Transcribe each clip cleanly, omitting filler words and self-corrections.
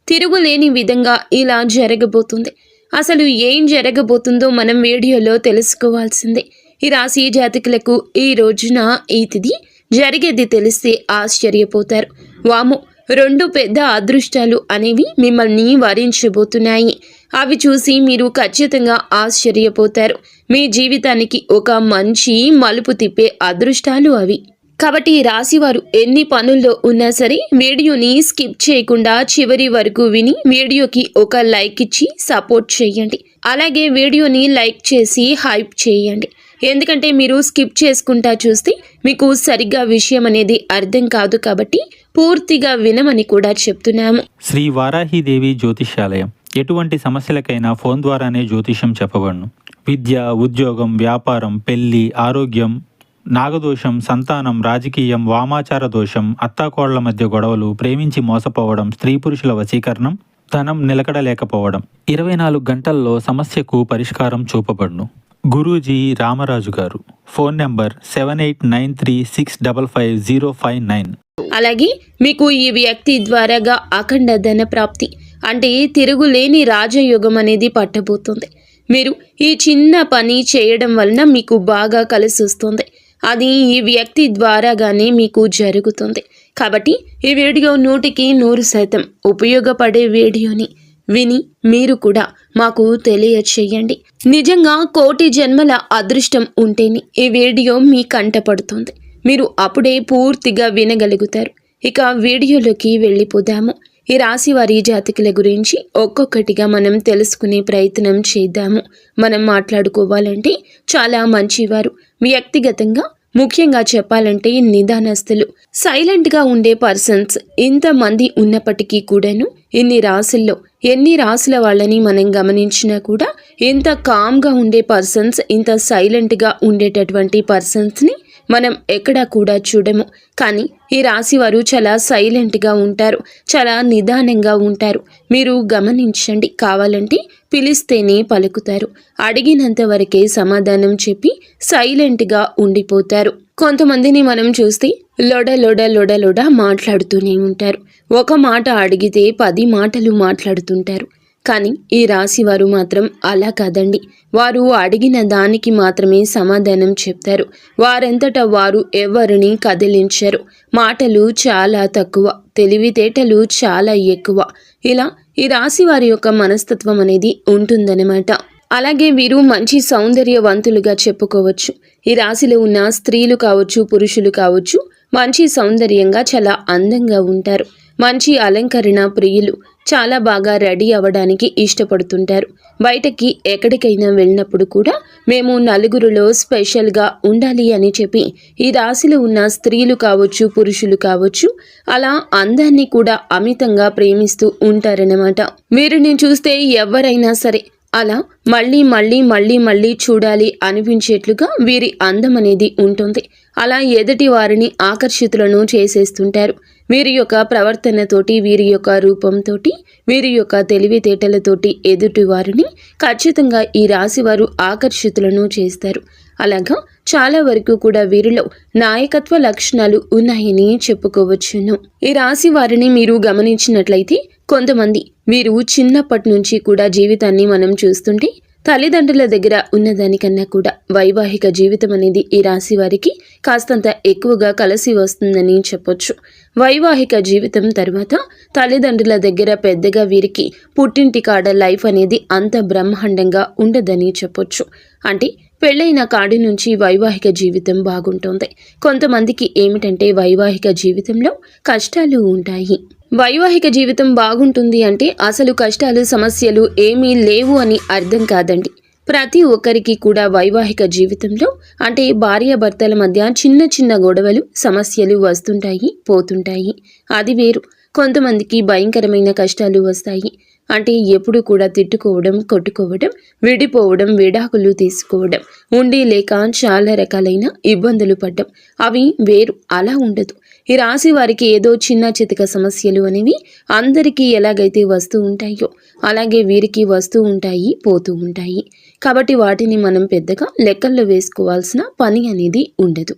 తిరుగులేని విధంగా ఇలా జరగబోతుంది. అసలు ఏం జరగబోతుందో మనం వీడియోలో తెలుసుకోవాల్సిందే. ఈ రాశి జాతకులకు ఈ రోజున ఈ తిథి జరిగేది తెలిస్తే ఆశ్చర్యపోతారు. వాము, 2 పెద్ద అదృష్టాలు అనేవి మిమ్మల్ని వరించబోతున్నాయి. అవి చూసి మీరు ఖచ్చితంగా ఆశ్చర్యపోతారు. మీ జీవితానికి ఒక మంచి మలుపు తిప్పే అదృష్టాలు అవి. కాబట్టి ఈ రాశివారు ఎన్ని పనుల్లో ఉన్నా సరే వీడియోని స్కిప్ చేయకుండా చివరి వరకు విని వీడియోకి ఒక లైక్ ఇచ్చి సపోర్ట్ చేయండి. అలాగే వీడియోని లైక్ చేసి హైప్ చేయండి. ఎందుకంటే మీరు స్కిప్ చేసుకుంటా చూస్తే మీకు సరిగ్గా విషయం అనేది అర్థం కాదు. కాబట్టి పూర్తిగా వినమని కూడా చెప్తున్నాము. శ్రీ వారాహిదేవి జ్యోతిష్యాలయం ఎటువంటి సమస్యలకైనా ఫోన్ ద్వారానే జ్యోతిష్యం చెప్పబడును. విద్య, ఉద్యోగం, వ్యాపారం, పెళ్లి, ఆరోగ్యం, నాగదోషం, సంతానం, రాజకీయం, వామాచార దోషం, అత్తాకోళ్ల మధ్య గొడవలు, ప్రేమించి మోసపోవడం, స్త్రీ పురుషుల వశీకరణం, ధనం నిలకడలేకపోవడం 24 గంటల్లో సమస్యకు పరిష్కారం చూపబడును. గురూజీ రామరాజు గారు. Phone number 7893655059. అలాగే మీకు ఈ వ్యక్తి ద్వారాగా అఖండ ధన ప్రాప్తి అంటే తిరుగులేని రాజయోగం అనేది పట్టబోతుంది. మీరు ఈ చిన్న పని చేయడం వలన మీకు బాగా కలిసి వస్తుంది. అది ఈ వ్యక్తి ద్వారాగానే మీకు జరుగుతుంది. కాబట్టి ఈ వీడియో 100% ఉపయోగపడే వీడియోని విని మీరు కూడా మాకు తెలియచేయండి. నిజంగా కోటి జన్మల అదృష్టం ఉంటేనే ఈ వీడియో మీ కంటపడుతుంది. మీరు అప్పుడే పూర్తిగా వినగలుగుతారు. ఇక వీడియోలోకి వెళ్ళిపోదాము. ఈ రాశి వారి జాతకుల గురించి ఒక్కొక్కటిగా మనం తెలుసుకునే ప్రయత్నం చేద్దాము. మనం మాట్లాడుకోవాలంటే చాలా మంచివారు. వ్యక్తిగతంగా ముఖ్యంగా చెప్పాలంటే నిదానస్తులు, సైలెంట్గా ఉండే పర్సన్స్ ఇంతమంది ఉన్నప్పటికీ కూడాను ఇన్ని రాశుల్లో ఎన్ని రాశుల వాళ్ళని మనం గమనించినా కూడా ఇంత కామ్గా ఉండే పర్సన్స్, ఇంత సైలెంట్గా ఉండేటటువంటి పర్సన్స్ని మనం ఎక్కడా కూడా చూడము. కానీ ఈ రాశి వారు చాలా సైలెంట్గా ఉంటారు, చాలా నిదానంగా ఉంటారు. మీరు గమనించండి. కావాలంటే పిలిస్తేనే పలుకుతారు. అడిగినంత వరకే సమాధానం చెప్పి సైలెంట్గా ఉండిపోతారు. కొంతమందిని మనం చూస్తే లొడ లొడ లొడ లొడ మాట్లాడుతూనే ఉంటారు. ఒక మాట అడిగితే 10 మాటలు మాట్లాడుతుంటారు. కానీ ఈ రాశి వారు మాత్రం అలా కాదండి. వారు అడిగిన దానికి మాత్రమే సమాధానం చెప్తారు. వారంతటా వారు ఎవరిని కదిలించరు. మాటలు చాలా తక్కువ, తెలివితేటలు చాలా ఎక్కువ. ఇలా ఈ రాశి వారి యొక్క మనస్తత్వం అనేది ఉంటుందన్నమాట. అలాగే వీరు మంచి సౌందర్యవంతులుగా చెప్పుకోవచ్చు. ఈ రాశిలో ఉన్న స్త్రీలు కావచ్చు, పురుషులు కావచ్చు, మంచి సౌందర్యంగా చాలా అందంగా ఉంటారు. మంచి అలంకరణ ప్రియులు, చాలా బాగా రెడీ అవ్వడానికి ఇష్టపడుతుంటారు. బయటకి ఎక్కడికైనా వెళ్ళినప్పుడు కూడా మేము నలుగురిలో స్పెషల్గా ఉండాలి అని చెప్పి ఈ రాశిలో ఉన్న స్త్రీలు కావచ్చు, పురుషులు కావచ్చు, అలా అందాన్ని కూడా అమితంగా ప్రేమిస్తూ ఉంటారన్నమాట. వీరిని చూస్తే ఎవరైనా సరే అలా మళ్ళీ మళ్ళీ మళ్ళీ మళ్ళీ చూడాలి అనిపించేట్లుగా వీరి అందం అనేది ఉంటుంది. అలా ఎదుటి వారిని ఆకర్షితులను చేసేస్తుంటారు. వీరి యొక్క ప్రవర్తనతోటి, వీరి యొక్క రూపంతోటి, వీరి యొక్క తెలివితేటలతోటి ఎదుటి వారిని ఖచ్చితంగా ఈ రాశి వారు ఆకర్షితులను చేస్తారు. అలాగా చాలా వరకు కూడా వీరిలో నాయకత్వ లక్షణాలు ఉన్నాయని చెప్పుకోవచ్చును. ఈ రాశి వారిని మీరు గమనించినట్లయితే కొంతమంది వీరు చిన్నప్పటి నుంచి కూడా జీవితాన్ని మనం చూస్తుంటే తల్లిదండ్రుల దగ్గర ఉన్నదానికన్నా కూడా వైవాహిక జీవితం అనేది ఈ రాశి వారికి కాస్తంత ఎక్కువగా కలిసి వస్తుందని చెప్పొచ్చు. వైవాహిక జీవితం తర్వాత తల్లిదండ్రుల దగ్గర పెద్దగా వీరికి పుట్టింటి కాడ లైఫ్ అనేది అంత బ్రహ్మాండంగా ఉండదని చెప్పొచ్చు. అంటే పెళ్ళైన కాడి నుంచి వైవాహిక జీవితం బాగుంటుంది. కొంతమందికి ఏమిటంటే వైవాహిక జీవితంలో కష్టాలు ఉంటాయి. వైవాహిక జీవితం బాగుంటుంది అంటే అసలు కష్టాలు, సమస్యలు ఏమీ లేవు అని అర్థం కాదండి. ప్రతి ఒక్కరికి కూడా వైవాహిక జీవితంలో అంటే భార్యాభర్తల మధ్య చిన్న చిన్న గొడవలు, సమస్యలు వస్తుంటాయి, పోతుంటాయి. అది వేరు. కొంతమందికి భయంకరమైన కష్టాలు వస్తాయి. అంటే ఎప్పుడు కూడా తిట్టుకోవడం, కొట్టుకోవడం, విడిపోవడం, విడాకులు తీసుకోవడం, ఉండి లేక చాలా రకాలైన ఇబ్బందులు పడ్డం, అవి వేరు. అలా ఉండదు. ఈ రాశి వారికి ఏదో చిన్న చితక సమస్యలు అనేవి అందరికీ ఎలాగైతే వస్తూ ఉంటాయో అలాగే వీరికి వస్తూ ఉంటాయి, పోతూ ఉంటాయి. కాబట్టి వాటిని మనం పెద్దగా లెక్కల్లో వేసుకోవాల్సిన పని అనేది ఉండదు.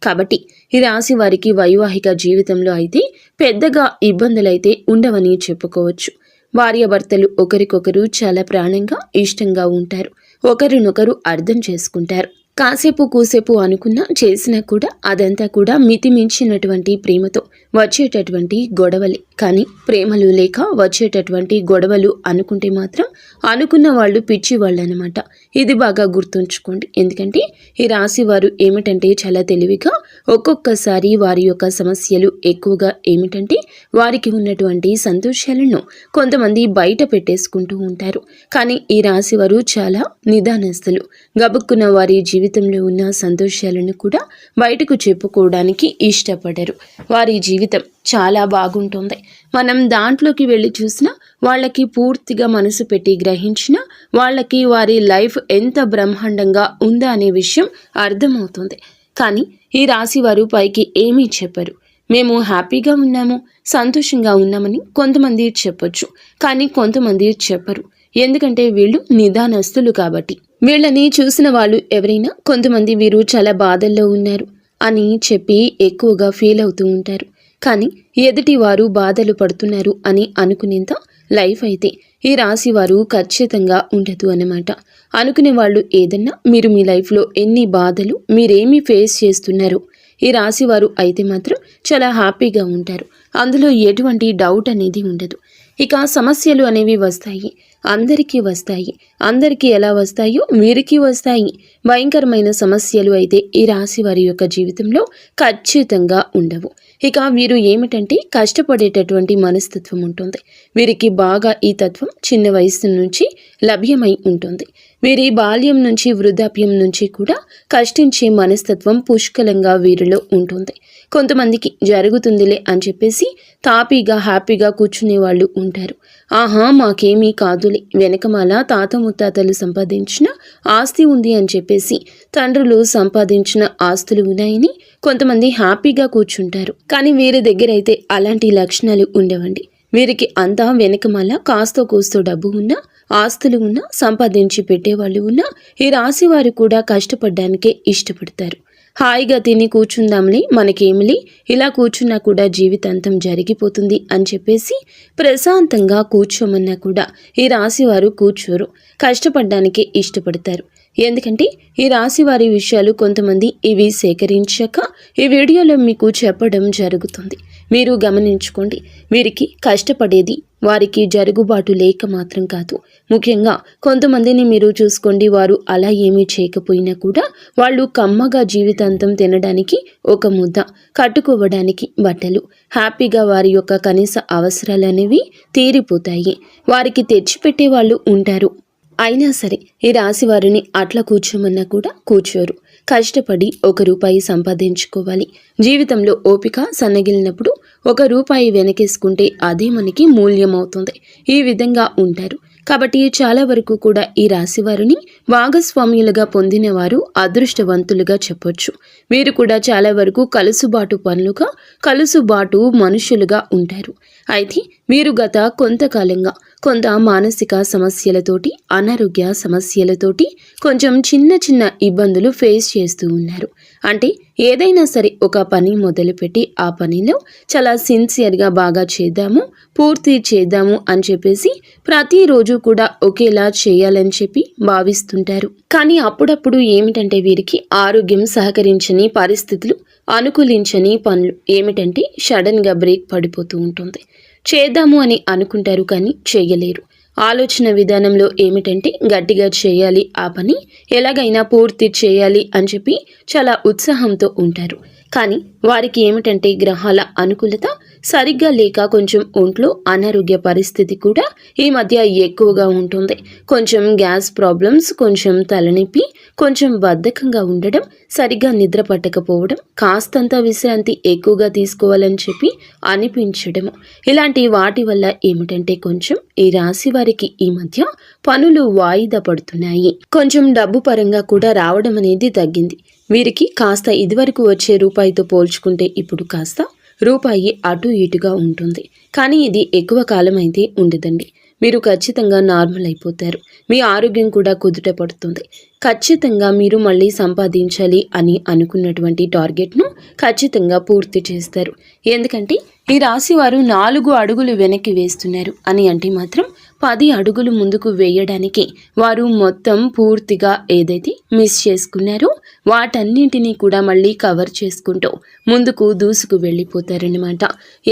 కాబట్టి ఈ రాశి వారికి వైవాహిక జీవితంలో అయితే పెద్దగా ఇబ్బందులైతే ఉండవని చెప్పుకోవచ్చు. భార్యాభర్తలు ఒకరికొకరు చాలా ప్రాణంగా ఇష్టంగా ఉంటారు. ఒకరినొకరు అర్థం చేసుకుంటారు. కాసేపు కూసేపు అనుకున్నా చేసినా కూడా అదంతా కూడా మితిమించినటువంటి ప్రేమతో వచ్చేటటువంటి గొడవలే. కానీ ప్రేమలు లేక వచ్చేటటువంటి గొడవలు అనుకుంటే మాత్రం అనుకున్న వాళ్ళు పిచ్చి వాళ్ళు అనమాట. ఇది బాగా గుర్తుంచుకోండి. ఎందుకంటే ఈ రాశి వారు ఏమిటంటే చాలా తెలివిగా ఒక్కొక్కసారి వారి యొక్క సమస్యలు ఎక్కువగా ఏమిటంటే వారికి ఉన్నటువంటి సంతోషాలను కొంతమంది బయట పెట్టేసుకుంటూ ఉంటారు. కానీ ఈ రాశి వారు చాలా నిదానస్తులు. గబుక్కున్న వారి జీవితంలో ఉన్న సంతోషాలను కూడా బయటకు చెప్పుకోవడానికి ఇష్టపడరు. వారి జీవితం చాలా బాగుంటుంది. మనం దాంట్లోకి వెళ్ళి చూసినా వాళ్ళకి పూర్తిగా మనసు పెట్టి గ్రహించినా వాళ్ళకి వారి లైఫ్ ఎంత బ్రహ్మాండంగా ఉందా అనే విషయం అర్థమవుతుంది. కానీ ఈ రాశి వారు పైకి ఏమీ చెప్పరు. మేము హ్యాపీగా ఉన్నాము, సంతోషంగా ఉన్నామని కొంతమంది చెప్పొచ్చు, కానీ కొంతమంది చెప్పరు. ఎందుకంటే వీళ్ళు నిదానస్తులు కాబట్టి. వీళ్ళని చూసిన వాళ్ళు ఎవరైనా కొంతమంది వీరు చాలా బాధల్లో ఉన్నారు అని చెప్పి ఎక్కువగా ఫీల్ అవుతూ ఉంటారు. కానీ ఎదుటి వారు బాధలు పడుతున్నారు అని అనుకునేంత లైఫ్ అయితే ఈ రాశి వారు ఖచ్చితంగా ఉండదు అన్నమాట. అనుకునే వాళ్ళు ఏదన్నా మీరు మీ లైఫ్లో ఎన్ని బాధలు మీరేమి ఫేస్ చేస్తున్నారు ఈ రాశి వారు అయితే మాత్రం చాలా హ్యాపీగా ఉంటారు. అందులో ఎటువంటి డౌట్ అనేది ఉండదు. ఇక సమస్యలు అనేవి వస్తాయి, అందరికీ వస్తాయి. అందరికీ ఎలా వస్తాయో వీరికి వస్తాయి. భయంకరమైన సమస్యలు అయితే ఈ రాశి వారి యొక్క జీవితంలో ఖచ్చితంగా ఉండవు. ఇక వీరు ఏమిటంటే కష్టపడేటటువంటి మనస్తత్వం ఉంటుంది. వీరికి బాగా ఈ తత్వం చిన్న వయసు నుంచి లభ్యమై ఉంటుంది. వీరి బాల్యం నుంచి వృద్ధాప్యం నుంచి కూడా కష్టించే మనస్తత్వం పుష్కలంగా వీరిలో ఉంటుంది. కొంతమందికి జరుగుతుందిలే అని చెప్పేసి తాపీగా హ్యాపీగా కూర్చునే వాళ్ళు ఉంటారు. ఆహా మాకేమీ కాదులే, వెనకమాల తాత ముత్తాతలు సంపాదించిన ఆస్తి ఉంది అని చెప్పేసి తండ్రులు సంపాదించిన ఆస్తులు ఉన్నాయని కొంతమంది హ్యాపీగా కూర్చుంటారు. కానీ వీరి దగ్గర అయితే అలాంటి లక్షణాలు ఉండవండి. వీరికి అంతా వెనకమాల కాస్తో కూస్తో డబ్బు ఉన్నా, ఆస్తులు ఉన్నా, సంపాదించి పెట్టేవాళ్ళు ఉన్నా ఈ రాశి వారు కూడా కష్టపడడానికే ఇష్టపడతారు. హాయిగా తిని కూర్చుందాంలే, మనకేమిలే, ఇలా కూర్చున్నా కూడా జీవితాంతం జరిగిపోతుంది అని చెప్పేసి ప్రశాంతంగా కూర్చోమన్నా కూడా ఈ రాశి వారు కూర్చోరు. కష్టపడడానికే ఇష్టపడతారు. ఎందుకంటే ఈ రాశి వారి విషయాలు కొంతమంది ఇవి సేకరించాక ఈ వీడియోలో మీకు చెప్పడం జరుగుతుంది. మీరు గమనించుకోండి. వీరికి కష్టపడేది వారికి జరుగుబాటు లేక మాత్రం కాదు. ముఖ్యంగా కొంతమందిని మీరు చూసుకోండి, వారు అలా ఏమీ చేయకపోయినా కూడా వాళ్ళు కమ్మగా జీవితాంతం తినడానికి ఒక ముద్ద, కట్టుకోవడానికి బట్టలు, హ్యాపీగా వారి యొక్క కనీస అవసరాలు అనేవి తీరిపోతాయి. వారికి తెచ్చిపెట్టే వాళ్ళు ఉంటారు. అయినా సరే ఈ రాశి వారిని అట్లా కూర్చోమన్నా కూడా కూర్చోరు. కష్టపడి ₹1 సంపాదించుకోవాలి. జీవితంలో ఓపిక సన్నగిలినప్పుడు ₹1 వెనకేసుకుంటే అదే మనకి మూల్యం అవుతుంది. ఈ విధంగా ఉంటారు. కాబట్టి చాలా వరకు కూడా ఈ రాశి వారిని భాగస్వామ్యులుగా పొందిన వారు అదృష్టవంతులుగా చెప్పొచ్చు. వీరు కూడా చాలా వరకు కలుసుబాటు పనులుగా, కలుసుబాటు మనుషులుగా ఉంటారు. అయితే వీరు గత కొంతకాలంగా కొంత మానసిక సమస్యలతోటి, అనారోగ్య సమస్యలతోటి కొంచెం చిన్న చిన్న ఇబ్బందులు ఫేస్ చేస్తూ ఉన్నారు. అంటే ఏదైనా సరే ఒక పని మొదలుపెట్టి ఆ పనిలో చాలా సిన్సియర్గా బాగా చేద్దాము, పూర్తి చేద్దాము అని చెప్పేసి ప్రతిరోజు కూడా ఒకేలా చేయాలని చెప్పి భావిస్తుంటారు. కానీ అప్పుడప్పుడు ఏమిటంటే వీరికి ఆరోగ్యం సహకరించని పరిస్థితులు, అనుకూలించని పనులు ఏమిటంటే సడన్గా బ్రేక్ పడిపోతూ ఉంటుంది. చేద్దాము అని అనుకుంటారు కానీ చేయలేరు. ఆలోచన విధానంలో ఏమిటంటే గట్టిగా చేయాలి, ఆ పని ఎలాగైనా పూర్తి చేయాలి అని చెప్పి చాలా ఉత్సాహంతో ఉంటారు. కానీ వారికి ఏమిటంటే గ్రహాల అనుకూలత సరిగ్గా లేక కొంచెం ఒంట్లో అనారోగ్య పరిస్థితి కూడా ఈ మధ్య ఎక్కువగా ఉంటుంది. కొంచెం గ్యాస్ ప్రాబ్లమ్స్, కొంచెం తలనొప్పి, కొంచెం బద్ధకంగా ఉండడం, సరిగ్గా నిద్ర పట్టకపోవడం, కాస్తంత విశ్రాంతి ఎక్కువగా తీసుకోవాలని చెప్పి అనిపించడము, ఇలాంటి వాటి వల్ల ఏమిటంటే కొంచెం ఈ రాశి వారికి ఈ మధ్య పనులు వాయిదా పడుతున్నాయి. కొంచెం డబ్బు పరంగా కూడా రావడం అనేది తగ్గింది. వీరికి కాస్త ఇదివరకు వచ్చే రూపాయితో పోల్చుకుంటే ఇప్పుడు కాస్త రూపాయి అటు ఇటుగా ఉంటుంది. కానీ ఇది ఎక్కువ కాలం అయితే ఉండదండి. మీరు ఖచ్చితంగా నార్మల్ అయిపోతారు. మీ ఆరోగ్యం కూడా కుదుట పడుతుంది. ఖచ్చితంగా మీరు మళ్ళీ సంపాదించాలి అని అనుకున్నటువంటి టార్గెట్ను ఖచ్చితంగా పూర్తి చేస్తారు. ఎందుకంటే ఈ రాశి వారు 4 అడుగులు వెనక్కి వేస్తున్నారు అని అంటే మాత్రం 10 అడుగులు ముందుకు వేయడానికి వారు మొత్తం పూర్తిగా ఏదైతే మిస్ చేసుకున్నారో వాటన్నింటినీ కూడా మళ్ళీ కవర్ చేసుకుంటూ ముందుకు దూసుకు వెళ్ళిపోతారన్నమాట.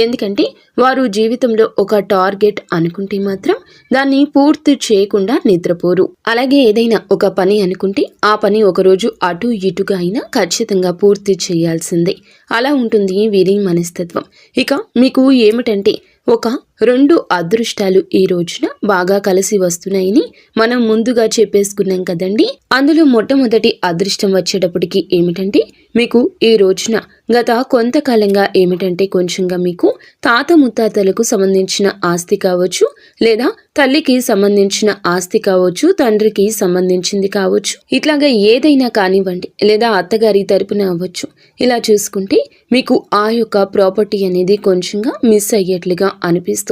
ఎందుకంటే వారు జీవితంలో ఒక టార్గెట్ అనుకుంటే మాత్రం దాన్ని పూర్తి చేయకుండా నిద్రపోరు. అలాగే ఏదైనా ఒక పని అనుకుంటే ఆ పని ఒకరోజు అటు ఇటుగా అయినా ఖచ్చితంగా పూర్తి చేయాల్సిందే. అలా ఉంటుంది వీరి మనస్తత్వం. ఇక మీకు ఏమిటంటే ఒక 2 అదృష్టాలు ఈ రోజున బాగా కలిసి వస్తున్నాయని మనం ముందుగా చెప్పేసుకున్నాం కదండి. అందులో మొట్టమొదటి అదృష్టం వచ్చేటప్పటికి ఏమిటంటే మీకు ఈ రోజున గత కొంతకాలంగా ఏమిటంటే కొంచెంగా మీకు తాత ముత్తాతలకు సంబంధించిన ఆస్తి కావచ్చు, లేదా తల్లికి సంబంధించిన ఆస్తి కావచ్చు, తండ్రికి సంబంధించింది కావచ్చు, ఇట్లాగా ఏదైనా కానివ్వండి, లేదా అత్తగారి తరపున అవ్వచ్చు. ఇలా చూసుకుంటే మీకు ఆ యొక్క ప్రాపర్టీ అనేది కొంచెంగా మిస్ అయ్యేట్లుగా అనిపిస్తుంది.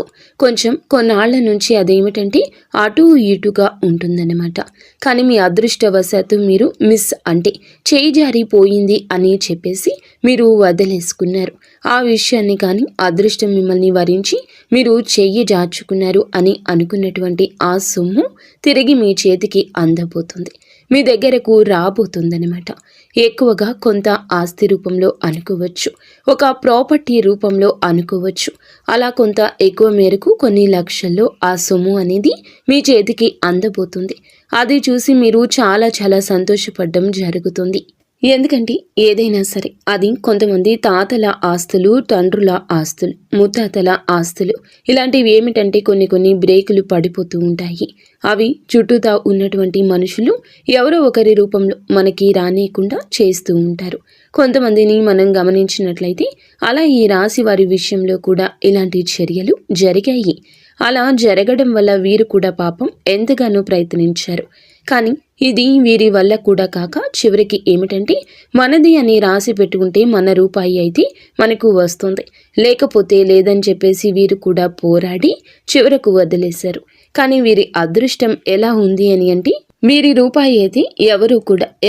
కొంచెం కొన్నాళ్ల నుంచి అదేమిటంటే అటు ఇటుగా ఉంటుందన్నమాట. కానీ మీ అదృష్టవశాత్తు మీరు మిస్ అంటే చేయి జారిపోయింది అని చెప్పేసి మీరు వదిలేసుకున్నారు. ఆ విషయాన్ని కానీ అదృష్టం మిమ్మల్ని వరించి మీరు చెయ్యి జార్చుకున్నారు అని అనుకున్నటువంటి ఆ సొమ్ము తిరిగి మీ చేతికి అందబోతుంది, మీ దగ్గరకు రాబోతుందన్నమాట. ఎక్కువగా కొంత ఆస్తి రూపంలో అనుకోవచ్చు, ఒక ప్రాపర్టీ రూపంలో అనుకోవచ్చు. అలా కొంత ఎక్కువ మేరకు కొన్ని లక్షల్లో ఆ సొమ్ము అనేది మీ చేతికి అందబోతుంది. అది చూసి మీరు చాలా చాలా సంతోషపడడం జరుగుతుంది. ఎందుకంటే ఏదైనా సరే అది కొంతమంది తాతల ఆస్తులు, తండ్రుల ఆస్తులు, ముత్తాతల ఆస్తులు, ఇలాంటివి ఏమిటంటే కొన్ని బ్రేకులు పడిపోతూ ఉంటాయి. అవి చుట్టూతా ఉన్నటువంటి మనుషులు ఎవరో ఒకరి రూపంలో మనకి రానియకుండా చేస్తూ ఉంటారు. కొంతమందిని మనం గమనించినట్లయితే అలా ఈ రాశి వారి విషయంలో కూడా ఇలాంటి చర్యలు జరిగాయి. అలా జరగడం వల్ల వీరు కూడా పాపం ఎంతగానో ప్రయత్నించారు. కానీ ఇది వీరి వల్ల కూడా కాక చివరికి ఏమిటంటే మనది అని రాసి పెట్టుకుంటే మన రూపాయి అయితే మనకు వస్తుంది, లేకపోతే లేదని చెప్పేసి వీరు కూడా పోరాడి చివరకు వదిలేశారు. కానీ వీరి అదృష్టం ఎలా ఉంది అని అంటే వీరి రూపాయి అయితే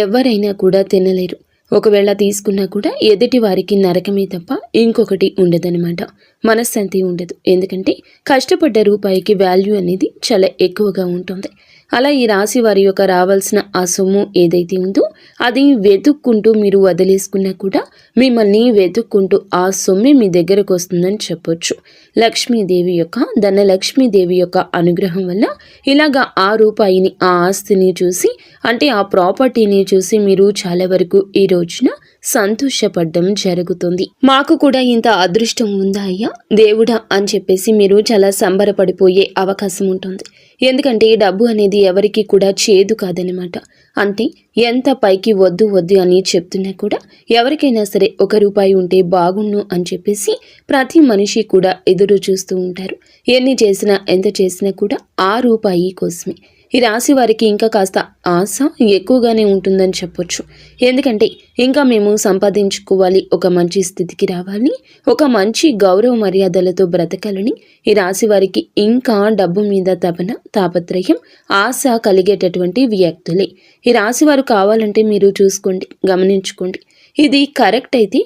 ఎవరైనా కూడా తినలేరు. ఒకవేళ తీసుకున్నా కూడా ఎదుటి వారికి నరకమే తప్ప ఇంకొకటి ఉండదనమాట. మనశ్శాంతి ఉండదు. ఎందుకంటే కష్టపడ్డ రూపాయికి వాల్యూ అనేది చాలా ఎక్కువగా ఉంటుంది. అలా ఈ రాశి వారి యొక్క రావాల్సిన ఆ సొమ్ము ఏదైతే ఉందో అది వెతుక్కుంటూ మీరు వదిలేసుకున్నా కూడా మిమ్మల్ని వెతుక్కుంటూ ఆ సొమ్మే మీ దగ్గరకు వస్తుందని చెప్పొచ్చు. లక్ష్మీదేవి యొక్క ధనలక్ష్మీదేవి యొక్క అనుగ్రహం వల్ల ఇలాగా ఆ రూపాయిని, ఆ ఆస్తిని చూసి అంటే ఆ ప్రాపర్టీని చూసి మీరు చాలా వరకు ఈ రోజున సంతోషపడడం జరుగుతుంది. మాకు కూడా ఇంత అదృష్టం ఉందా అయ్యా దేవుడా అని చెప్పేసి మీరు చాలా సంబరపడిపోయే అవకాశం ఉంటుంది. ఎందుకంటే డబ్బు అనేది ఎవరికి కూడా చేదు కాదనమాట. అంటే ఎంత పైకి వద్దు అని చెప్తున్నా కూడా ఎవరికైనా సరే 1 రూపాయి ఉంటే బాగుండు అని చెప్పేసి ప్రతి మనిషి కూడా ఎదురు చూస్తూ ఉంటారు. ఎన్ని చేసినా ఎంత చేసినా కూడా ఆ రూపాయి కోసమే. ఈ రాశి వారికి ఇంకా కాస్త ఆశ ఎక్కువగానే ఉంటుందని చెప్పొచ్చు. ఎందుకంటే ఇంకా మేము సంపాదించుకోవాలి, ఒక మంచి స్థితికి రావాలి, ఒక మంచి గౌరవ మర్యాదలతో బ్రతకాలని ఈ రాశి వారికి ఇంకా డబ్బు మీద తాపత్రయం, ఆశ కలిగేటటువంటి వ్యక్తులే. ఈ రాశి వారు కావాలంటే మీరు చూసుకోండి, గమనించుకోండి. ఇది కరెక్ట్ అయితే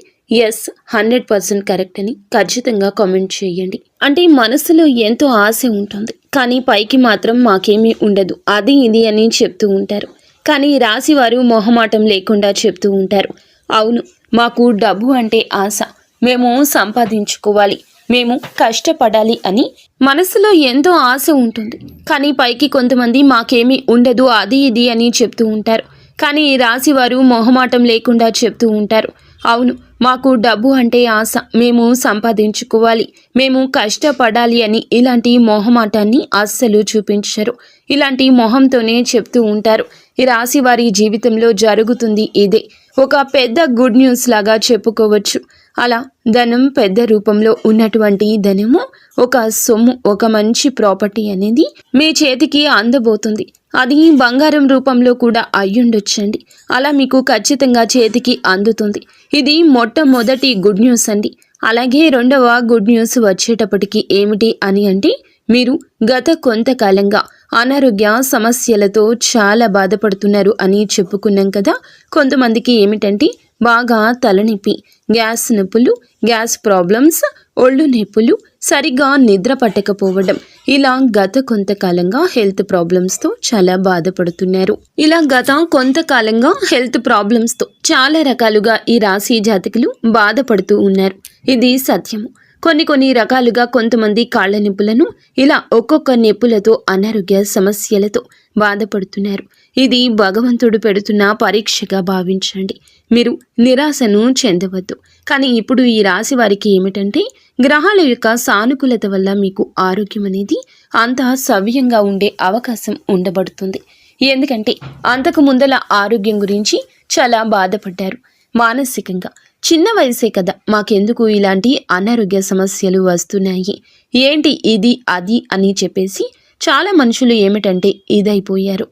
ఎస్ 100% కరెక్ట్ అని ఖచ్చితంగా కామెంట్ చేయండి. అంటే మనసులో ఎంతో ఆశ ఉంటుంది, కానీ పైకి మాత్రం మాకేమీ ఉండదు, అది ఇది అని చెప్తూ ఉంటారు. కానీ ఈ రాశి వారు మొహమాటం లేకుండా చెప్తూ ఉంటారు, అవును మాకు డబ్బు అంటే ఆశ, మేము సంపాదించుకోవాలి, మేము కష్టపడాలి అని మనసులో ఎంతో ఆశ ఉంటుంది. కానీ పైకి కొంతమంది మాకేమీ ఉండదు, అది ఇది అని చెప్తూ ఉంటారు. కానీ ఈ రాశి వారు మొహమాటం లేకుండా చెప్తూ ఉంటారు, అవును మాకు డబ్బు అంటే ఆశ, మేము సంపాదించుకోవాలి, మేము కష్టపడాలి అని ఇలాంటి మొహమాటాన్ని అస్సలు చూపించరు. ఇలాంటి మొహంతోనే చెప్తూ ఉంటారు. ఈ రాశి వారి జీవితంలో జరుగుతుంది ఇదే. ఒక పెద్ద గుడ్ న్యూస్ లాగా చెప్పుకోవచ్చు. అలా ధనం పెద్ద రూపంలో ఉన్నటువంటి ధనము, ఒక సొమ్ము, ఒక మంచి ప్రాపర్టీ అనేది మీ చేతికి అందబోతుంది. అది బంగారం రూపంలో కూడా అయ్యుండొచ్చండి. అలా మీకు ఖచ్చితంగా చేతికి అందుతుంది. ఇది మొట్టమొదటి గుడ్ న్యూస్ అండి. అలాగే రెండవ గుడ్ న్యూస్ వచ్చేటప్పటికి ఏమిటి అని అంటే, మీరు గత కొంతకాలంగా అనారోగ్య సమస్యలతో చాలా బాధపడుతున్నారు అని చెప్పుకున్నాం కదా. కొంతమందికి ఏమిటంటే బాగా తలనొప్పి, గ్యాస్ నొప్పులు, గ్యాస్ ప్రాబ్లమ్స్, ఒళ్ళు నొప్పులు, సరిగ్గా నిద్ర పట్టకపోవడం, ఇలా గత కొంతకాలంగా హెల్త్ ప్రాబ్లమ్స్తో చాలా బాధపడుతున్నారు. ఇలా గత కొంతకాలంగా హెల్త్ ప్రాబ్లమ్స్తో చాలా రకాలుగా ఈ రాశి జాతకులు బాధపడుతూ ఉన్నారు. ఇది సత్యము. కొన్ని రకాలుగా కొంతమంది కాళ్ళ నొప్పులను, ఇలా ఒక్కొక్క నొప్పులతో అనారోగ్య సమస్యలతో బాధపడుతున్నారు. ఇది భగవంతుడు పెడుతున్న పరీక్షగా భావించండి. మీరు నిరాశను చెందవద్దు. కానీ ఇప్పుడు ఈ రాశి వారికి ఏమిటంటే, గ్రహాల యొక్క సానుకూలత వల్ల మీకు ఆరోగ్యం అనేది అంతా సవ్యంగా ఉండే అవకాశం ఉండబడుతుంది. ఎందుకంటే అంతకు ముందల ఆరోగ్యం గురించి చాలా బాధపడ్డారు. మానసికంగా చిన్న వయసే కదా, మాకెందుకు ఇలాంటి అనారోగ్య సమస్యలు వస్తున్నాయి, ఏంటి ఇది అది అని చెప్పేసి చాలా మనుషులు ఏమిటంటే ఇదైపోయారు,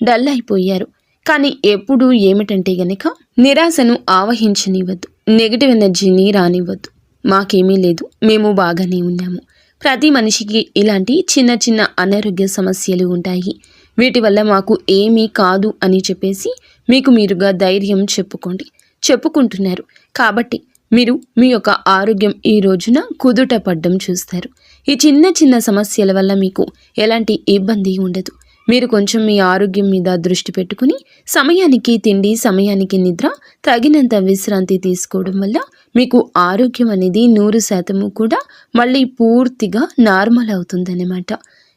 డల్ అయిపోయారు. కానీ ఎప్పుడు ఏమిటంటే గనక నిరాశను ఆవహించనివ్వద్దు, నెగిటివ్ ఎనర్జీని రానివ్వద్దు. మాకేమీ లేదు, మేము బాగానే ఉన్నాము. ప్రతి మనిషికి ఇలాంటి చిన్న అనారోగ్య సమస్యలు ఉంటాయి. వీటి వల్ల మాకు ఏమీ కాదు అని చెప్పేసి మీకు మీరుగా ధైర్యం చెప్పుకుంటున్నారు. కాబట్టి మీరు మీ యొక్క ఆరోగ్యం ఈ రోజున కుదుట పడ్డం చూస్తారు. ఈ చిన్న సమస్యల వల్ల మీకు ఎలాంటి ఇబ్బంది ఉండదు. మీరు కొంచెం మీ ఆరోగ్యం మీద దృష్టి పెట్టుకుని సమయానికి తిండి, సమయానికి నిద్ర, తగినంత విశ్రాంతి తీసుకోవడం వల్ల మీకు ఆరోగ్యం అనేది 100% కూడా మళ్ళీ పూర్తిగా నార్మల్ అవుతుందన్నమాట.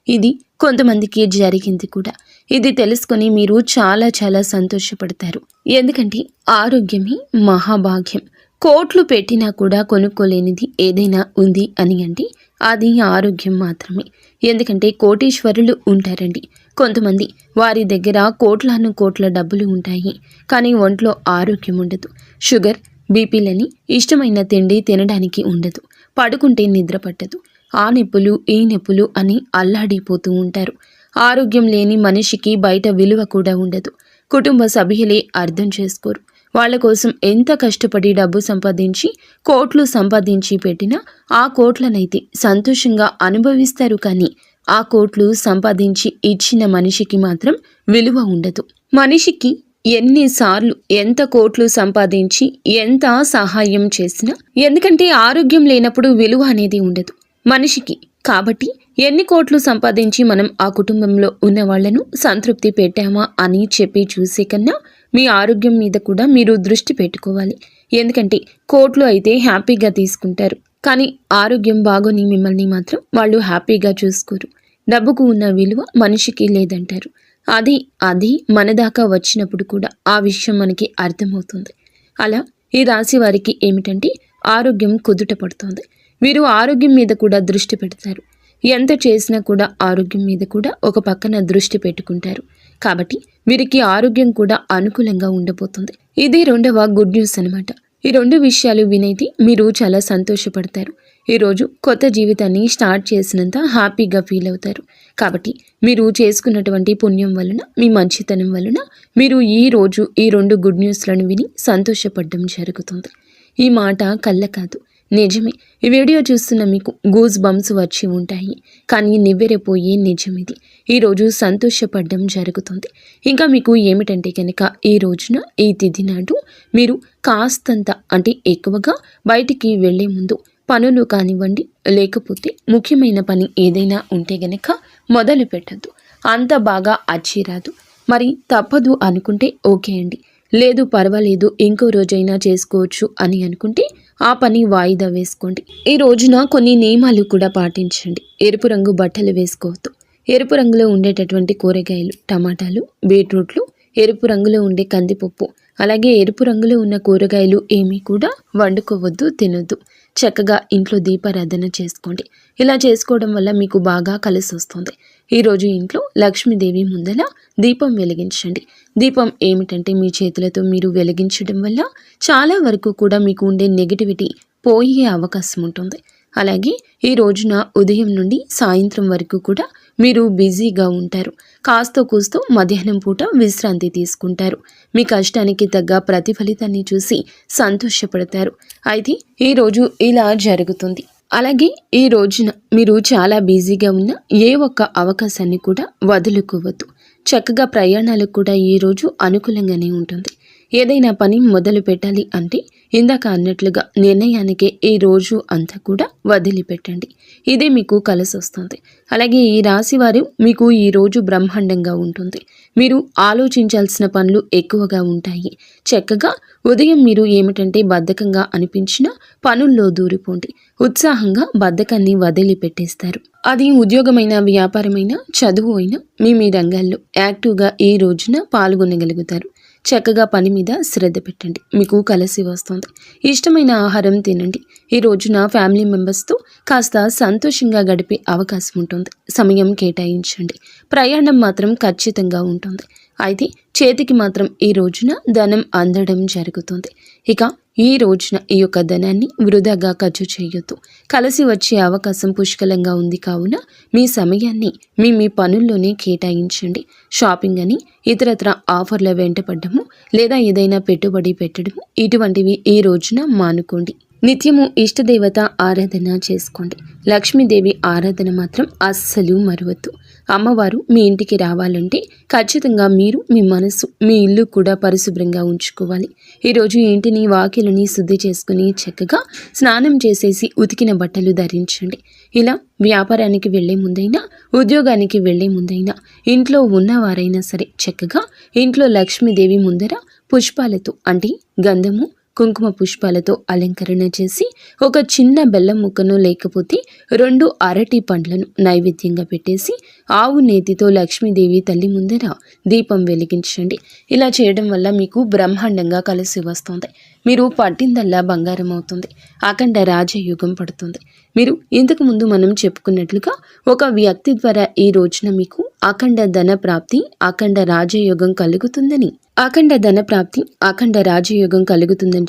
ఇది కొంతమందికి జరిగింది కూడా. ఇది తెలుసుకొని మీరు చాలా సంతోషపడతారు. ఎందుకంటే ఆరోగ్యమే మహాభాగ్యం. కోట్లు పెట్టినా కూడా కొనుక్కోలేనిది ఏదైనా ఉంది అని అంటే అది ఆరోగ్యం మాత్రమే. ఎందుకంటే కోటీశ్వరులు ఉంటారండి కొంతమంది, వారి దగ్గర కోట్ల డబ్బులు ఉంటాయి, కానీ ఒంట్లో ఆరోగ్యం ఉండదు. షుగర్, బీపీలని, ఇష్టమైన తిండి తినడానికి ఉండదు, పడుకుంటే నిద్ర పట్టదు, ఆ నొప్పులు ఈ నొప్పులు అని అల్లాడిపోతూ ఉంటారు. ఆరోగ్యం లేని మనిషికి బయట విలువ కూడా ఉండదు. కుటుంబ సభ్యులే అర్థం చేసుకోరు. వాళ్ళ కోసం ఎంత కష్టపడి డబ్బు సంపాదించి కోట్లు సంపాదించి పెట్టినా ఆ కోట్లనైతే సంతోషంగా అనుభవిస్తారు, కానీ ఆ కోట్లు సంపాదించి ఇచ్చిన మనిషికి మాత్రం విలువ ఉండదు. మనిషికి ఎన్నిసార్లు ఎంత కోట్లు సంపాదించి ఎంత సహాయం చేసినా, ఎందుకంటే ఆరోగ్యం లేనప్పుడు విలువ అనేది ఉండదు మనిషికి. కాబట్టి ఎన్ని కోట్లు సంపాదించి మనం ఆ కుటుంబంలో ఉన్న వాళ్లను సంతృప్తి పెట్టామా అని చెప్పి చూసే కన్నా మీ ఆరోగ్యం మీద కూడా మీరు దృష్టి పెట్టుకోవాలి. ఎందుకంటే కోట్లు అయితే హ్యాపీగా తీసుకుంటారు, కానీ ఆరోగ్యం బాగోని మిమ్మల్ని మాత్రం వాళ్ళు హ్యాపీగా చూసుకోరు. డబ్బుకు ఉన్న విలువ మనిషికి లేదంటారు. అది మన దాకా వచ్చినప్పుడు కూడా ఆ విషయం మనకి అర్థమవుతుంది. అలా ఈ రాశి వారికి ఏమిటంటే ఆరోగ్యం కుదుట పడుతుంది. వీరు ఆరోగ్యం మీద కూడా దృష్టి పెడతారు. ఎంత చేసినా కూడా ఆరోగ్యం మీద కూడా ఒక పక్కన దృష్టి పెట్టుకుంటారు. కాబట్టి వీరికి ఆరోగ్యం కూడా అనుకూలంగా ఉండబోతుంది. ఇది రెండవ గుడ్ న్యూస్ అనమాట. ఈ రెండు విషయాలు వినైతే మీరు చాలా సంతోషపడతారు. ఈరోజు కొత్త జీవితాన్ని స్టార్ట్ చేసినంత హ్యాపీగా ఫీల్ అవుతారు. కాబట్టి మీరు చేసుకున్నటువంటి పుణ్యం వలన, మీ మంచితనం వలన మీరు ఈ రోజు ఈ రెండు గుడ్ న్యూస్లను విని సంతోషపడడం జరుగుతుంది. ఈ మాట కళ్ళ కాదు, నిజమే. ఈ వీడియో చూస్తున్న మీకు గూస్ బంప్స్ వచ్చి ఉంటాయి, కానీ నివ్వెరపోయే నిజం ఇది. ఈరోజు సంతోషపడడం జరుగుతుంది. ఇంకా మీకు ఏమిటంటే కనుక ఈ రోజున ఈ తిథి నాడు మీరు కాస్తంత అంటే ఎక్కువగా బయటికి వెళ్లే ముందు పనులు కానివ్వండి, లేకపోతే ముఖ్యమైన పని ఏదైనా ఉంటే గనక మొదలు పెట్టద్దు. అంత బాగా అచ్చిరాదు. మరి తప్పదు అనుకుంటే ఓకే అండి, లేదు పర్వాలేదు ఇంకో రోజైనా చేసుకోవచ్చు అని అనుకుంటే ఆ పని వాయిదా వేసుకోండి. ఈ రోజున కొన్ని నియమాలు కూడా పాటించండి. ఎరుపు రంగు బట్టలు వేసుకోవద్దు. ఎరుపు రంగులో ఉండేటటువంటి కూరగాయలు, టమాటాలు, బీట్రూట్లు, ఎరుపు రంగులో ఉండే కందిపప్పు, అలాగే ఎరుపు రంగులో ఉన్న కూరగాయలు ఏమీ కూడా వండుకోవద్దు, తినొద్దు. చక్కగా ఇంట్లో దీపారాధన చేసుకోండి. ఇలా చేసుకోవడం వల్ల మీకు బాగా కలిసి వస్తుంది. ఈరోజు ఇంట్లో లక్ష్మీదేవి ముందల దీపం వెలిగించండి. దీపం ఏమిటంటే మీ చేతులతో మీరు వెలిగించడం వల్ల చాలా వరకు కూడా మీకు ఉండే నెగిటివిటీ పోయే అవకాశం ఉంటుంది. అలాగే ఈ రోజున ఉదయం నుండి సాయంత్రం వరకు కూడా మీరు బిజీగా ఉంటారు. కాస్తో కూస్తో మధ్యాహ్నం పూట విశ్రాంతి తీసుకుంటారు. మీ కష్టానికి తగ్గ ప్రతిఫలితాన్ని చూసి సంతోషపడతారు. అయితే ఈరోజు ఇలా జరుగుతుంది. అలాగే ఈ రోజున మీరు చాలా బిజీగా ఉన్న ఏ ఒక్క అవకాశాన్ని కూడా వదులుకోవద్దు. చక్కగా ప్రయాణాలకు కూడా ఈరోజు అనుకూలంగానే ఉంటుంది. ఏదైనా పని మొదలు పెట్టాలి అంటే ఇందాక అన్నట్లుగా నిర్ణయానికే ఈ రోజు అంతా కూడా వదిలిపెట్టండి. ఇదే మీకు కలిసి వస్తుంది. అలాగే ఈ రాశి వారు మీకు ఈ రోజు బ్రహ్మాండంగా ఉంటుంది. మీరు ఆలోచించాల్సిన పనులు ఎక్కువగా ఉంటాయి. చక్కగా ఉదయం మీరు ఏమిటంటే బద్ధకంగా అనిపించిన పనుల్లో దూరిపోండి. ఉత్సాహంగా బద్ధకాన్ని వదిలిపెట్టేస్తారు. అది ఉద్యోగమైన, వ్యాపారమైన, చదువు అయినా మీ రంగాల్లో యాక్టివ్గా ఈ రోజున పాల్గొనగలుగుతారు. చక్కగా పని మీద శ్రద్ధ పెట్టండి. మీకు కలిసి వస్తుంది. ఇష్టమైన ఆహారం తినండి. ఈ రోజున ఫ్యామిలీ మెంబర్స్తో కాస్త సంతోషంగా గడిపే అవకాశం ఉంటుంది. సమయం కేటాయించండి. ప్రయాణం మాత్రం ఖచ్చితంగా ఉంటుంది. అయితే చేతికి మాత్రం ఈ రోజున ధనం అందడం జరుగుతుంది. ఇక ఈ రోజున ఈ యొక్క ధనాన్ని వృధాగా ఖర్చు చేయొద్దు. కలిసి వచ్చే అవకాశం పుష్కలంగా ఉంది కావున మీ సమయాన్ని మీ పనుల్లోనే కేటాయించండి. షాపింగ్ అని ఇతరత్ర ఆఫర్ల వెంటపడ్డము లేదా ఏదైనా పెట్టుబడి పెట్టడము ఇటువంటివి ఈ రోజున మానుకోండి. నిత్యము ఇష్టదేవత ఆరాధన చేసుకోండి. లక్ష్మీదేవి ఆరాధన మాత్రం అస్సలు మరవద్దు. అమ్మవారు మీ ఇంటికి రావాలంటే ఖచ్చితంగా మీరు మీ మనసు, మీ ఇల్లు కూడా పరిశుభ్రంగా ఉంచుకోవాలి. ఈరోజు ఇంటిని, వాకిలిని శుద్ధి చేసుకుని చక్కగా స్నానం చేసేసి ఉతికిన బట్టలు ధరించండి. ఇలా వ్యాపారానికి వెళ్లే ముందైనా, ఉద్యోగానికి వెళ్లే ముందైనా, ఇంట్లో ఉన్నవారైనా సరే చక్కగా ఇంట్లో లక్ష్మీదేవి ముందర పుష్పాలతో అంటే గంధము, కుంకుమ పుష్పాలతో అలంకరణ చేసి ఒక చిన్న బెల్లం ముక్కను లేకపోతే 2 అరటి పండ్లను నైవేద్యంగా పెట్టేసి ఆవు నేతితో లక్ష్మీదేవి తల్లి ముందర దీపం వెలిగించండి. ఇలా చేయడం వల్ల మీకు బ్రహ్మాండంగా కలిసి వస్తుంది. మీరు పట్టిందల్లా బంగారం అవుతుంది. అఖండ రాజయోగం పడుతుంది. మీరు ఇంతకు ముందు మనం చెప్పుకున్నట్లుగా ఒక వ్యక్తి ద్వారా ఈ రోజున మీకు అఖండ ధన ప్రాప్తి, అఖండ రాజయోగం కలుగుతుందని, అఖండ ధన ప్రాప్తి, అఖండ రాజయోగం కలుగుతుందని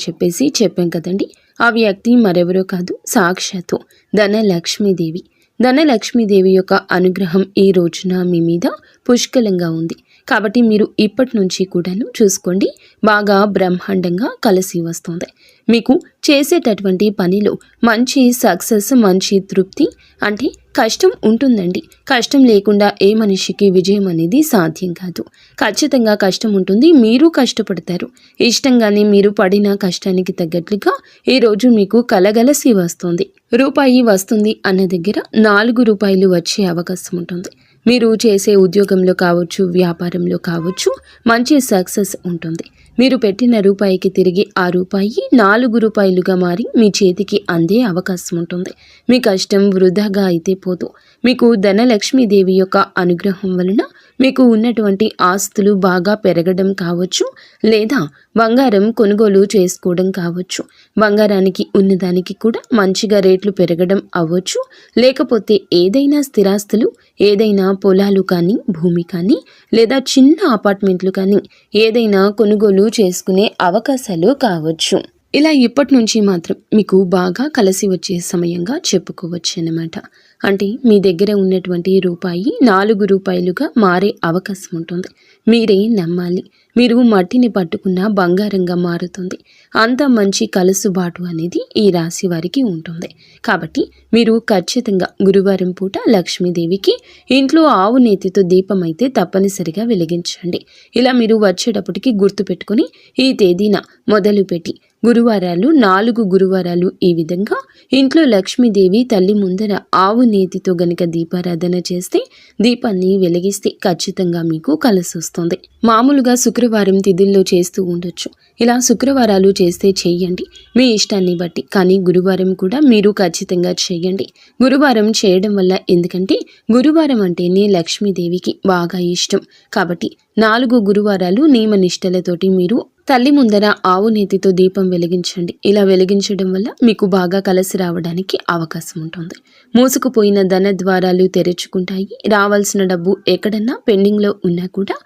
చెప్పాం కదండి. ఆ వ్యక్తి మరెవరో కాదు, సాక్షాత్తు ధనలక్ష్మీదేవి. ధనలక్ష్మీదేవి యొక్క అనుగ్రహం ఈ రోజున మీ మీద పుష్కలంగా ఉంది. కాబట్టి మీరు ఇప్పటి నుంచి కూడాను చూసుకోండి, బాగా బ్రహ్మాండంగా కలిసి వస్తుంది. మీకు చేసేటటువంటి పనిలో మంచి సక్సెస్, మంచి తృప్తి, అంటే కష్టం ఉంటుందండి. కష్టం లేకుండా ఏ మనిషికి విజయం అనేది సాధ్యం కాదు. ఖచ్చితంగా కష్టం ఉంటుంది. మీరు కష్టపడతారు. ఇష్టంగానే మీరు పడిన కష్టానికి తగ్గట్లుగా ఈరోజు మీకు కలగలసి వస్తుంది. రూపాయి వస్తుంది అన్న దగ్గర 4 రూపాయలు వచ్చే అవకాశం ఉంటుంది. మీరు చేసే ఉద్యోగంలో కావచ్చు, వ్యాపారంలో కావచ్చు, మంచి సక్సెస్ ఉంటుంది. మీరు పెట్టిన రూపాయికి తిరిగి ఆ రూపాయి 4 రూపాయలుగా మారి మీ చేతికి అందే అవకాశం ఉంటుంది. మీ కష్టం వృధాగా అయితే పోదు. మీకు ధనలక్ష్మీదేవి యొక్క అనుగ్రహం వలన మీకు ఉన్నటువంటి ఆస్తులు బాగా పెరగడం కావచ్చు, లేదా బంగారం కొనుగోలు చేసుకోవడం కావచ్చు. బంగారానికి ఉన్నదానికి కూడా మంచిగా రేట్లు పెరగడం అవ్వచ్చు. లేకపోతే ఏదైనా స్థిరాస్తులు, ఏదైనా పొలాలు కానీ, భూమి కానీ, లేదా చిన్న అపార్ట్మెంట్లు కానీ ఏదైనా కొనుగోలు చేసుకునే అవకాశాలు కావచ్చు. ఇలా ఇప్పటి నుంచి మాత్రం మీకు బాగా కలిసి వచ్చే సమయంగా చెప్పుకోవచ్చు అన్నమాట. అంటే మీ దగ్గర ఉన్నటువంటి రూపాయి 4 రూపాయలుగా మారే అవకాశం ఉంటుంది. మీరే నమ్మాలి. మీరు మట్టిని పట్టుకున్న బంగారంగా మారుతుంది. అంత మంచి కలుసుబాటు అనేది ఈ రాశి వారికి ఉంటుంది. కాబట్టి మీరు ఖచ్చితంగా గురువారం పూట లక్ష్మీదేవికి ఇంట్లో ఆవు నేతితో దీపం అయితే తప్పనిసరిగా వెలిగించండి. ఇలా మీరు వచ్చేటప్పటికి గుర్తుపెట్టుకుని ఈ తేదీన మొదలుపెట్టి గురువారాలు 4 గురువారాలు ఈ విధంగా ఇంట్లో లక్ష్మీదేవి తల్లి ముందర ఆవు నేతితో గనక దీపారాధన చేస్తే, దీపాన్ని వెలిగిస్తే ఖచ్చితంగా మీకు కలిసి వస్తుంది. మామూలుగా శుక్రవారం తిథుల్లో చేస్తూ ఉండొచ్చు. ఇలా శుక్రవారాలు చేస్తే చెయ్యండి మీ ఇష్టాన్ని బట్టి. కానీ గురువారం కూడా మీరు ఖచ్చితంగా చెయ్యండి. గురువారం చేయడం వల్ల, ఎందుకంటే గురువారం అంటేనే లక్ష్మీదేవికి బాగా ఇష్టం. కాబట్టి 4 గురువారాలు నియమ నిష్టలతోటి మీరు తల్లి ముందర ఆవు నేతితో దీపం వెలిగించండి. ఇలా వెలిగించడం వల్ల మీకు బాగా కలిసి రావడానికి అవకాశం ఉంటుంది. మూసుకుపోయిన ధన ద్వారాలు తెరుచుకుంటాయి. రావాల్సిన డబ్బు ఎక్కడన్నా పెండింగ్లో ఉన్నా కూడా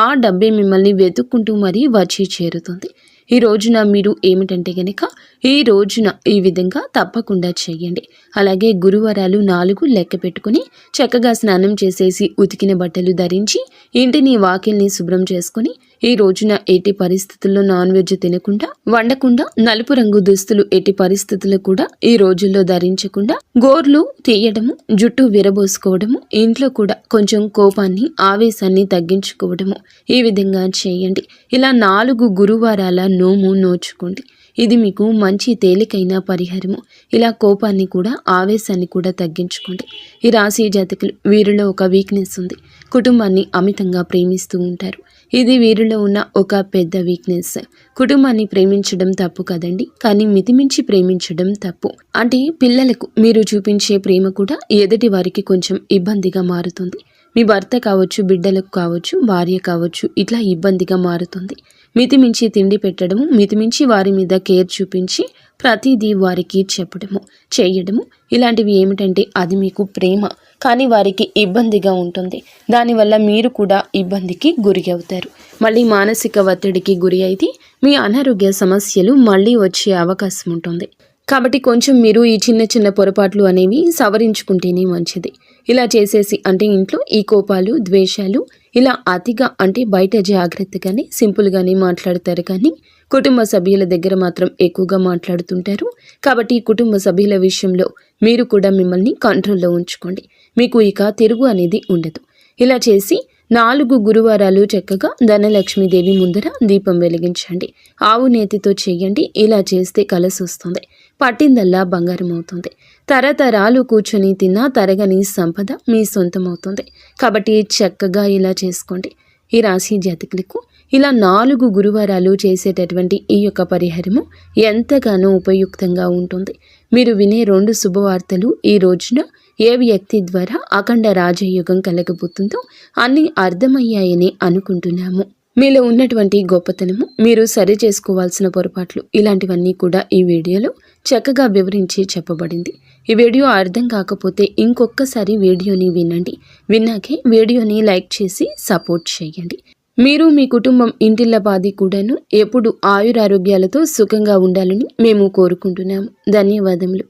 ఆ డబ్బే మిమ్మల్ని వెతుక్కుంటూ మరీ వచ్చి చేరుతుంది. ఈ రోజున మీరు ఏమిటంటే గనక ఈ రోజున ఈ విధంగా తప్పకుండా చేయండి. అలాగే గురువారాలు 4 లెక్క పెట్టుకుని చక్కగా స్నానం చేసేసి ఉతికిన బట్టలు ధరించి ఇంటిని వాకిల్ని శుభ్రం చేసుకుని ఈ రోజున ఎట్టి పరిస్థితుల్లో నాన్ వెజ్ తినకుండా, వండకుండా, నలుపు రంగు దుస్తులు ఎట్టి పరిస్థితుల్లో కూడా ఈ రోజుల్లో ధరించకుండా, గోర్లు తీయడము, జుట్టు విరబోసుకోవడము, ఇంట్లో కూడా కొంచెం కోపాన్ని, ఆవేశాన్ని తగ్గించుకోవడము ఈ విధంగా చేయండి. ఇలా 4 గురువారాల నోము నోచుకోండి. ఇది మీకు మంచి తేలికైన పరిహారము. ఇలా కోపాన్ని కూడా, ఆవేశాన్ని కూడా తగ్గించుకోండి. ఈ రాశి జాతకులు వీరిలో ఒక వీక్నెస్ ఉంది. కుటుంబాన్ని అమితంగా ప్రేమిస్తూ ఉంటారు. ఇది వీరిలో ఉన్న ఒక పెద్ద వీక్నెస్. కుటుంబాన్ని ప్రేమించడం తప్పు కదండి, కానీ మితిమించి ప్రేమించడం తప్పు. అంటే పిల్లలకు మీరు చూపించే ప్రేమ కూడా ఎదుటి వారికి కొంచెం ఇబ్బందిగా మారుతుంది. మీ భర్త కావచ్చు, బిడ్డలకు కావచ్చు, భార్య కావచ్చు, ఇట్లా ఇబ్బందిగా మారుతుంది. మితిమించి తిండి పెట్టడము, మితిమించి వారి మీద కేర్ చూపించి ప్రతిదీ వారికి చెప్పడము, చేయడము ఇలాంటివి ఏమిటంటే అది మీకు ప్రేమ, కానీ వారికి ఇబ్బందిగా ఉంటుంది. దానివల్ల మీరు కూడా ఇబ్బందికి గురి అవుతారు. మళ్ళీ మానసిక ఒత్తిడికి గురి అయితే మీ అనారోగ్య సమస్యలు మళ్ళీ వచ్చే అవకాశం ఉంటుంది. కాబట్టి కొంచెం మీరు ఈ చిన్న చిన్న పొరపాట్లు అనేవి సవరించుకుంటేనే మంచిది. ఇలా చేసేసి అంటే ఇంట్లో ఈ కోపాలు, ద్వేషాలు ఇలా అతిగా అంటే బయట జాగ్రత్తగానే సింపుల్గానే మాట్లాడతారు, కానీ కుటుంబ సభ్యుల దగ్గర మాత్రం ఎక్కువగా మాట్లాడుతుంటారు. కాబట్టి కుటుంబ సభ్యుల విషయంలో మీరు కూడా మిమ్మల్ని కంట్రోల్లో ఉంచుకోండి. మీకు ఇక తిరుగు అనేది ఉండదు. ఇలా చేసి 4 గురువారాలు చక్కగా ధనలక్ష్మీదేవి ముందర దీపం వెలిగించండి. ఆవు నేతితో చేయండి. ఇలా చేస్తే కలిసి వస్తుంది. పట్టిందల్లా బంగారం అవుతుంది. తరతరాలు కూర్చొని తిన్నా తరగని సంపద మీ సొంతమవుతుంది. కాబట్టి చక్కగా ఇలా చేసుకోండి. ఈ రాశి జాతకులకు ఇలా 4 గురువారాలు చేసేటటువంటి ఈ యొక్క పరిహారము ఎంతగానో ఉపయుక్తంగా ఉంటుంది. మీరు వినే 2 శుభవార్తలు ఈ రోజున ఏ వ్యక్తి ద్వారా అఖండ రాజయోగం కలగబోతుందో అన్నీ అర్థమయ్యాయని అనుకుంటున్నాము. మీలో ఉన్నటువంటి గొప్పతనము, మీరు సరి చేసుకోవాల్సిన పొరపాట్లు ఇలాంటివన్నీ కూడా ఈ వీడియోలో చక్కగా వివరించి చెప్పబడింది. ఈ వీడియో అర్థం కాకపోతే ఇంకొకసారి వీడియోని వినండి. విన్నాకే వీడియోని లైక్ చేసి సపోర్ట్ చేయండి. మీరు మీ కుటుంబం ఇంటిల్లపాది కూడాను ఎప్పుడు ఆయురారోగ్యాలతో సుఖంగా ఉండాలని మేము కోరుకుంటున్నాము. ధన్యవాదములు.